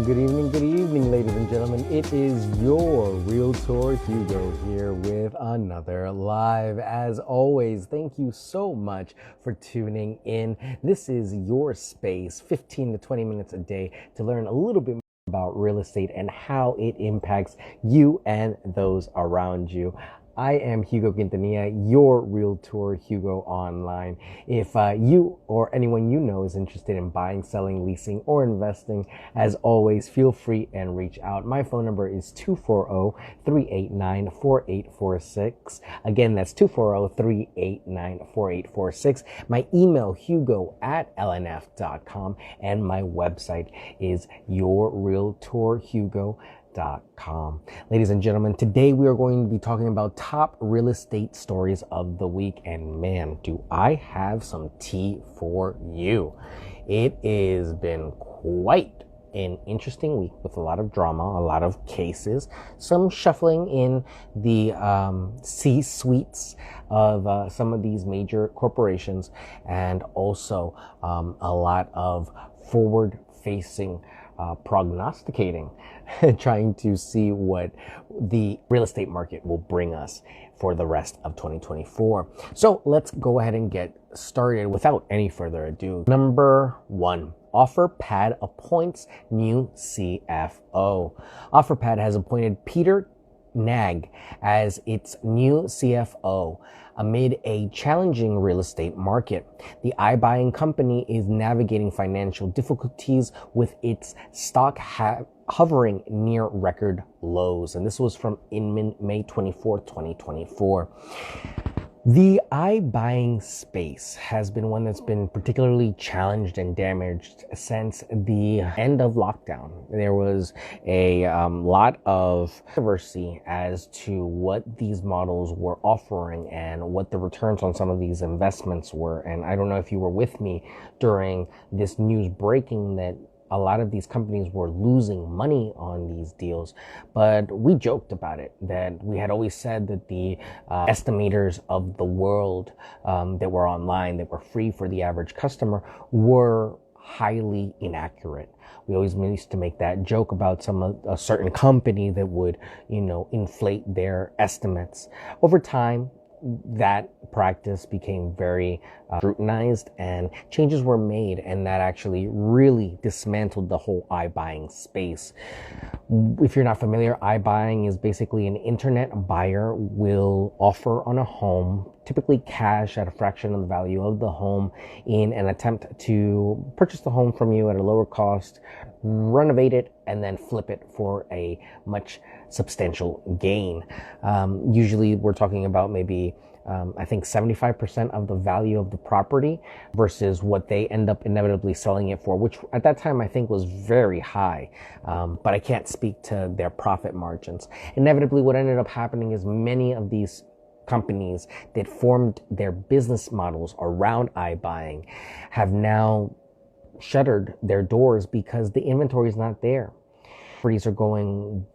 Good evening, ladies and gentlemen. It is your Realtor Hugo here with another live. As always, thank you so much for tuning in. This is your space, 15 to 20 minutes a day to learn a little bit more about real estate and how it impacts you and those around you. I am Hugo Quintanilla, your Realtor Hugo online. If you or anyone you know is interested in buying, selling, leasing, or investing, as always, feel free and reach out. My phone number is 240-389-4846. Again, that's 240-389-4846. My email, hugo@lnf.com, and my website is yourrealtorhugo.com. Ladies and gentlemen, today we are going to be talking about top real estate stories of the week, and man, do I have some tea for you. It has been quite an interesting week with a lot of drama, a lot of cases, some shuffling in the C-suites of some of these major corporations, and also a lot of forward-facing prognosticating, trying to see what the real estate market will bring us for the rest of 2024. So let's go ahead and get started without any further ado. Number one, OfferPad appoints new CFO. OfferPad has appointed Peter Nag as its new CFO amid a challenging real estate market. The iBuying company is navigating financial difficulties with its stock hovering near record lows. And this was from Inman, May 24th, 2024. The iBuying space has been one that's been particularly challenged and damaged since the end of lockdown. There was a lot of controversy as to what these models were offering and what the returns on some of these investments were. And I don't know if you were with me during this news breaking that a lot of these companies were losing money on these deals, but we joked about it, that we had always said that the estimators of the world that were online, that were free for the average customer, were highly inaccurate. We always used to make that joke about a certain company that would, inflate their estimates. Over time, that practice became very scrutinized and changes were made, and that actually really dismantled the whole iBuying space. If you're not familiar, iBuying is basically an internet buyer will offer on a home, typically cash at a fraction of the value of the home, in an attempt to purchase the home from you at a lower cost, renovate it, and then flip it for a much substantial gain. Usually we're talking about maybe I think 75% of the value of the property versus what they end up inevitably selling it for, which at that time I think was very high. But I can't speak to their profit margins. Inevitably, what ended up happening is many of these companies that formed their business models around iBuying have now shuttered their doors because the inventory is not there. Properties are going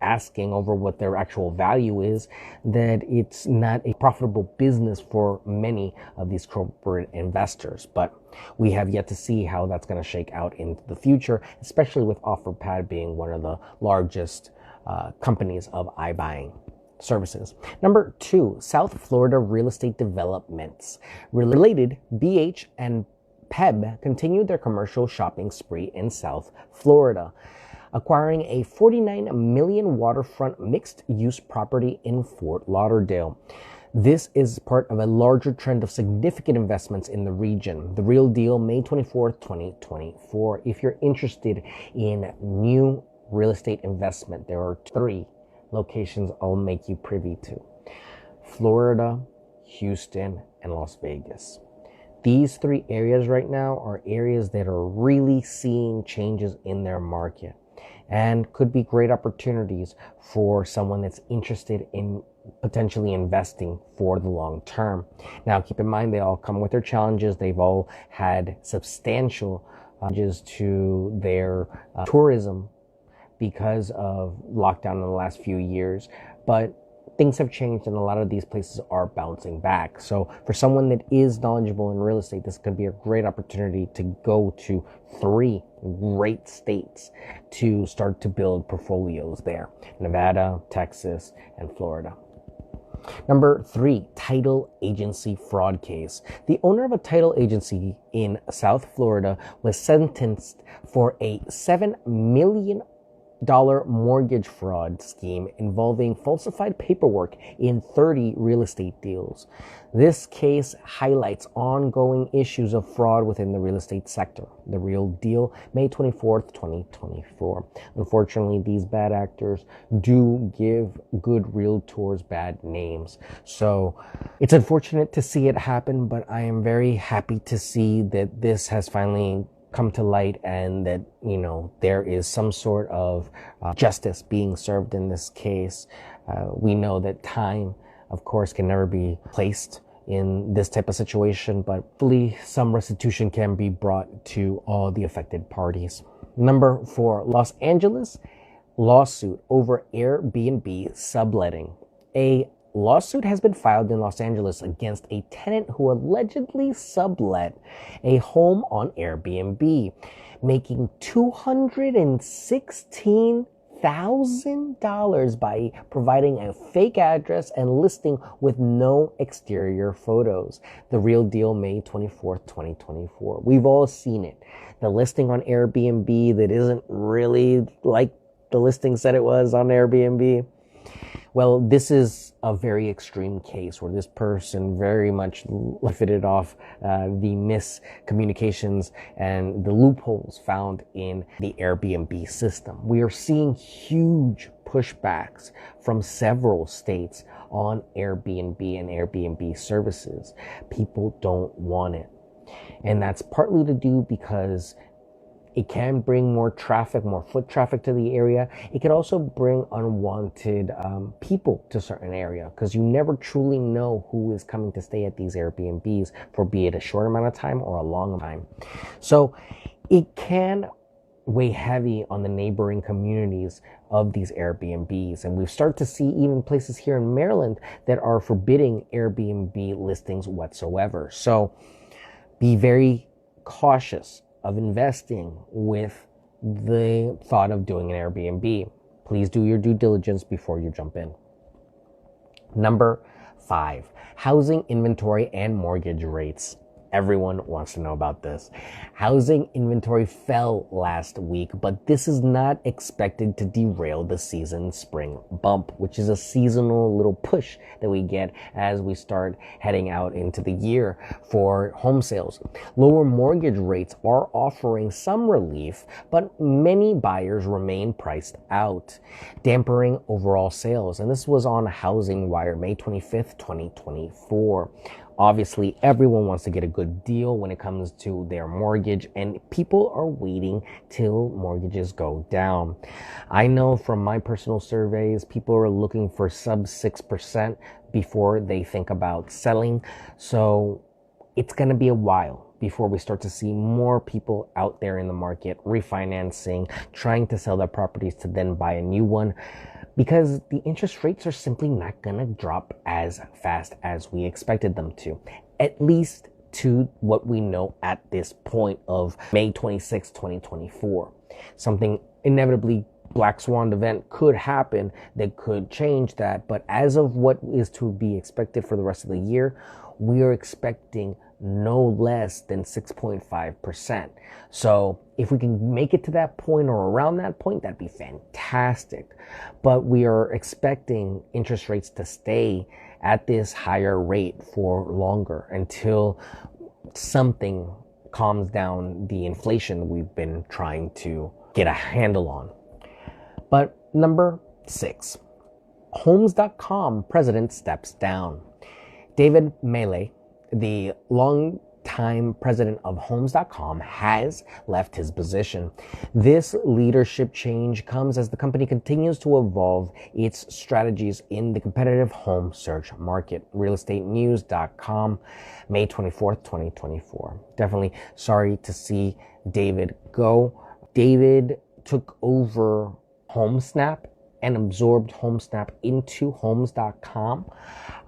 asking over what their actual value is, that it's not a profitable business for many of these corporate investors. But we have yet to see how that's going to shake out into the future, especially with OfferPad being one of the largest companies of iBuying services. Number two, South Florida real estate developments. Related, BH and PEB continued their commercial shopping spree in South Florida, acquiring a $49 million waterfront mixed-use property in Fort Lauderdale. This is part of a larger trend of significant investments in the region. The Real Deal, May 24th, 2024. If you're interested in new real estate investment, there are 3 locations I'll make you privy to: Florida, Houston, and Las Vegas. These 3 areas right now are areas that are really seeing changes in their market and could be great opportunities for someone that's interested in potentially investing for the long term. Now, keep in mind, they all come with their challenges. They've all had substantial changes to their tourism because of lockdown in the last few years. But things have changed and a lot of these places are bouncing back. So for someone that is knowledgeable in real estate, this could be a great opportunity to go to 3 great states to start to build portfolios there: Nevada, Texas, and Florida. Number 3, title agency fraud case. The owner of a title agency in South Florida was sentenced for a $7 million mortgage fraud scheme involving falsified paperwork in 30 real estate deals. This case highlights ongoing issues of fraud within the real estate sector. The Real Deal, May 24th, 2024. Unfortunately, these bad actors do give good realtors bad names. So it's unfortunate to see it happen, but I am very happy to see that this has finally come to light and that, there is some sort of justice being served in this case. We know that time, of course, can never be placed in this type of situation, but hopefully some restitution can be brought to all the affected parties. Number 4, Los Angeles lawsuit over Airbnb subletting. A lawsuit has been filed in Los Angeles against a tenant who allegedly sublet a home on Airbnb, making $216,000 by providing a fake address and listing with no exterior photos. The Real Deal, May 24th, 2024. We've all seen it. The listing on Airbnb that isn't really like the listing said it was on Airbnb. Well, this is a very extreme case where this person very much fitted off the miscommunications and the loopholes found in the Airbnb system. We are seeing huge pushbacks from several states on Airbnb and Airbnb services. People don't want it. And that's partly to do because it can bring more traffic, more foot traffic to the area. It could also bring unwanted people to a certain area because you never truly know who is coming to stay at these Airbnbs for be it a short amount of time or a long time. So it can weigh heavy on the neighboring communities of these Airbnbs. And we've started to see even places here in Maryland that are forbidding Airbnb listings whatsoever. So be very cautious of investing with the thought of doing an Airbnb. Please do your due diligence before you jump in. Number 5, housing inventory and mortgage rates. Everyone wants to know about this. Housing inventory fell last week, but this is not expected to derail the season spring bump, which is a seasonal little push that we get as we start heading out into the year for home sales. Lower mortgage rates are offering some relief, but many buyers remain priced out, dampening overall sales. And this was on Housing Wire, May 25th, 2024. Obviously, everyone wants to get a good deal when it comes to their mortgage, and people are waiting till mortgages go down. I know from my personal surveys, people are looking for sub 6% before they think about selling. So it's going to be a while before we start to see more people out there in the market refinancing, trying to sell their properties to then buy a new one, because the interest rates are simply not going to drop as fast as we expected them to, at least to what we know at this point of May 26, 2024. Something inevitably black swan event could happen that could change that, but as of what is to be expected for the rest of the year, we are expecting no less than 6.5%. So if we can make it to that point or around that point, that'd be fantastic. But we are expecting interest rates to stay at this higher rate for longer until something calms down the inflation we've been trying to get a handle on. But number 6, Homes.com president steps down. David Mealy, the longtime president of Homes.com, has left his position. This leadership change comes as the company continues to evolve its strategies in the competitive home search market. RealEstateNews.com, May 24th, 2024. Definitely sorry to see David go. David took over HomeSnap and absorbed HomeSnap into Homes.com,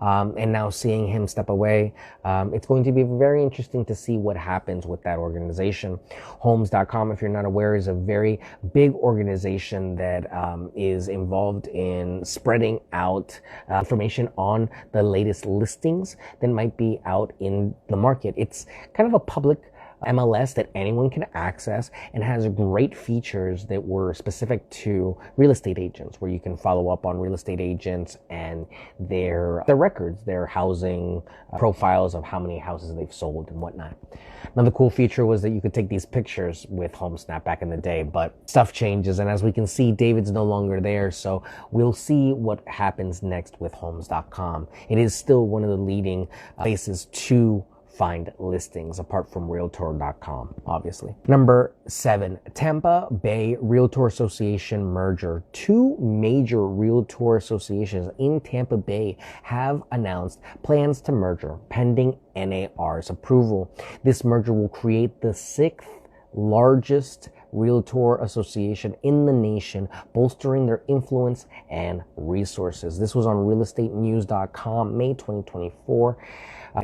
and now seeing him step away, it's going to be very interesting to see what happens with that organization. Homes.com, if you're not aware, is a very big organization that is involved in spreading out information on the latest listings that might be out in the market. It's kind of a public MLS that anyone can access and has great features that were specific to real estate agents, where you can follow up on real estate agents and their records, their housing profiles of how many houses they've sold and whatnot. Another cool feature was that you could take these pictures with HomeSnap back in the day, but stuff changes. And as we can see, David's no longer there. So we'll see what happens next with Homes.com. It is still one of the leading places to find listings apart from Realtor.com, obviously. Number 7, Tampa Bay Realtor Association merger. 2 major realtor associations in Tampa Bay have announced plans to merger pending NAR's approval. This merger will create the 6th largest realtor association in the nation, bolstering their influence and resources. This was on realestatenews.com, May 2024.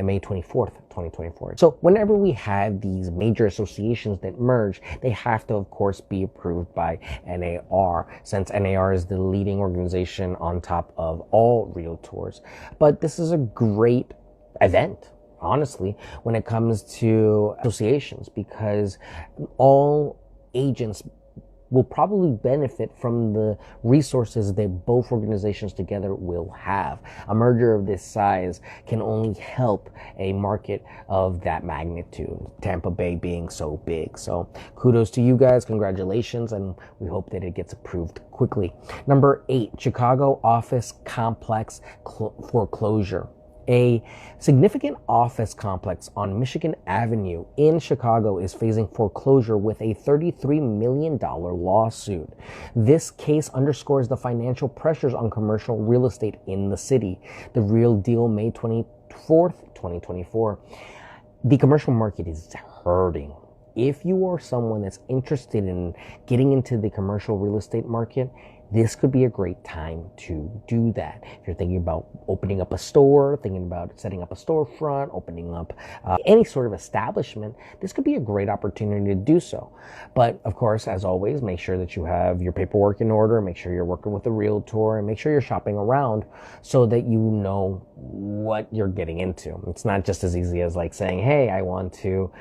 May 24th, 2024. So whenever we have these major associations that merge, they have to, of course, be approved by NAR, since NAR is the leading organization on top of all realtors. But this is a great event, honestly, when it comes to associations, because all agents will probably benefit from the resources that both organizations together will have. A merger of this size can only help a market of that magnitude, Tampa Bay being so big. So kudos to you guys, congratulations, and we hope that it gets approved quickly. Number 8, Chicago office complex foreclosure. A significant office complex on Michigan Avenue in Chicago is facing foreclosure with a $33 million lawsuit. This case underscores the financial pressures on commercial real estate in the city. The Real Deal, May 24th, 2024. The commercial market is hurting. If you are someone that's interested in getting into the commercial real estate market, this could be a great time to do that. If you're thinking about opening up a store, thinking about setting up a storefront, opening up any sort of establishment, this could be a great opportunity to do so. But of course, as always, make sure that you have your paperwork in order, make sure you're working with a realtor, and make sure you're shopping around so that you know what you're getting into. It's not just as easy as like saying, hey, I want to,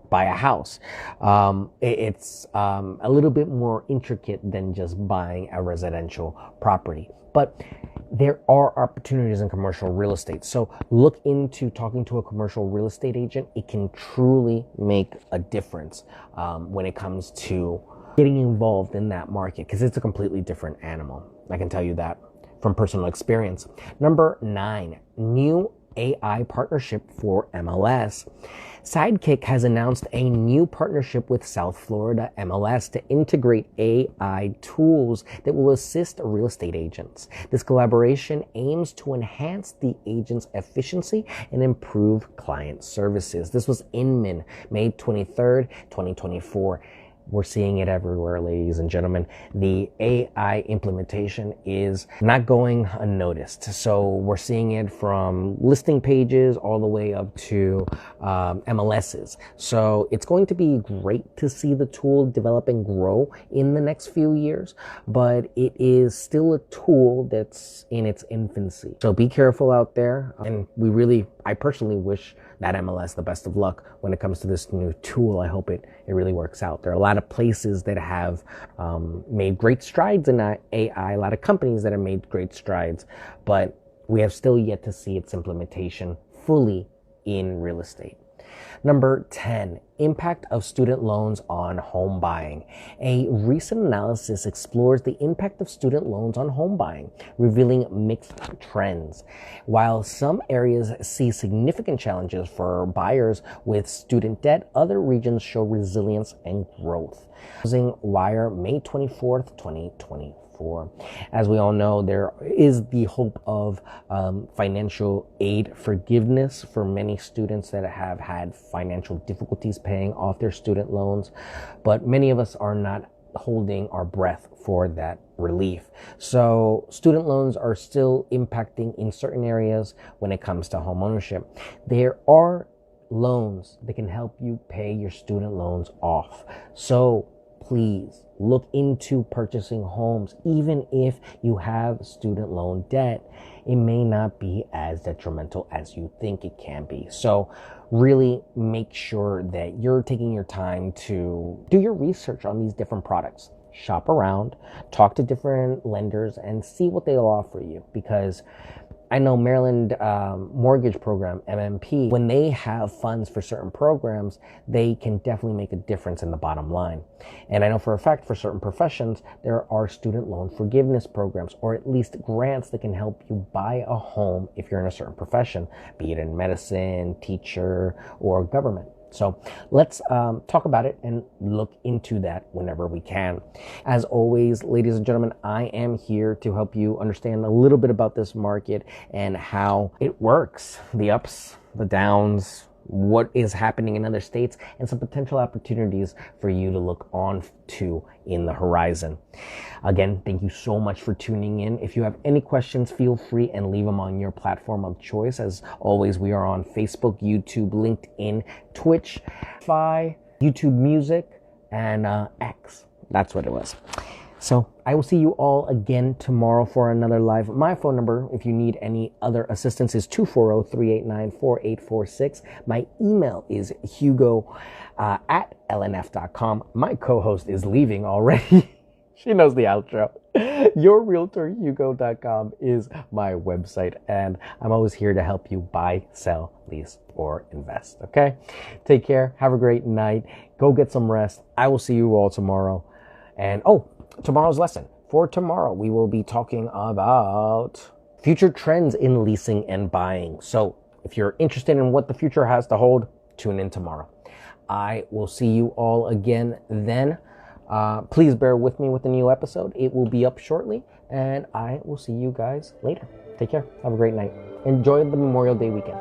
buy a house. It's a little bit more intricate than just buying a residential property. But there are opportunities in commercial real estate. So look into talking to a commercial real estate agent. It can truly make a difference when it comes to getting involved in that market, because it's a completely different animal. I can tell you that from personal experience. Number 9, new AI partnership for MLS. Sidekick has announced a new partnership with South Florida MLS to integrate AI tools that will assist real estate agents. This collaboration aims to enhance the agent's efficiency and improve client services. This was Inman, May 23rd, 2024. We're seeing it everywhere, ladies and gentlemen. The AI implementation is not going unnoticed. So we're seeing it from listing pages all the way up to MLSs. So it's going to be great to see the tool develop and grow in the next few years, but it is still a tool that's in its infancy. So be careful out there. And I personally wish that MLS the best of luck when it comes to this new tool. I hope it really works out. There are a lot of places that have made great strides in AI, a lot of companies that have made great strides, but we have still yet to see its implementation fully in real estate. Number 10, impact of student loans on home buying. A recent analysis explores the impact of student loans on home buying, revealing mixed trends. While some areas see significant challenges for buyers with student debt, other regions show resilience and growth. Housing Wire, May 24th, 2024. As we all know, there is the hope of financial aid forgiveness for many students that have had financial difficulties paying off their student loans. But many of us are not holding our breath for that relief. So student loans are still impacting in certain areas when it comes to home ownership. There are loans that can help you pay your student loans off. So please look into purchasing homes. Even if you have student loan debt, it may not be as detrimental as you think it can be. So really make sure that you're taking your time to do your research on these different products. Shop around, talk to different lenders, and see what they'll offer you. Because I know Maryland Mortgage Program, MMP, when they have funds for certain programs, they can definitely make a difference in the bottom line. And I know for a fact for certain professions, there are student loan forgiveness programs, or at least grants that can help you buy a home if you're in a certain profession, be it in medicine, teacher, or government. So let's talk about it and look into that whenever we can. As always, ladies and gentlemen, I am here to help you understand a little bit about this market and how it works, the ups, the downs, what is happening in other states, and some potential opportunities for you to look on to in the horizon. Again, thank you so much for tuning in. If you have any questions, feel free and leave them on your platform of choice. As always, we are on Facebook, YouTube, LinkedIn, Twitch, YouTube Music, and X. That's what it was. So I will see you all again tomorrow for another live. My phone number, if you need any other assistance, is 240-389-4846. My email is hugo at lnf.com. My co-host is leaving already. She knows the outro. YourRealtorHugo.com is my website, and I'm always here to help you buy, sell, lease, or invest. Okay? Take care. Have a great night. Go get some rest. I will see you all tomorrow. And tomorrow's lesson. For tomorrow, we will be talking about future trends in leasing and buying. So if you're interested in what the future has to hold, tune in tomorrow. I will see you all again then. Please bear with me with the new episode. It will be up shortly, and I will see you guys later. Take care. Have a great night. Enjoy the Memorial Day weekend.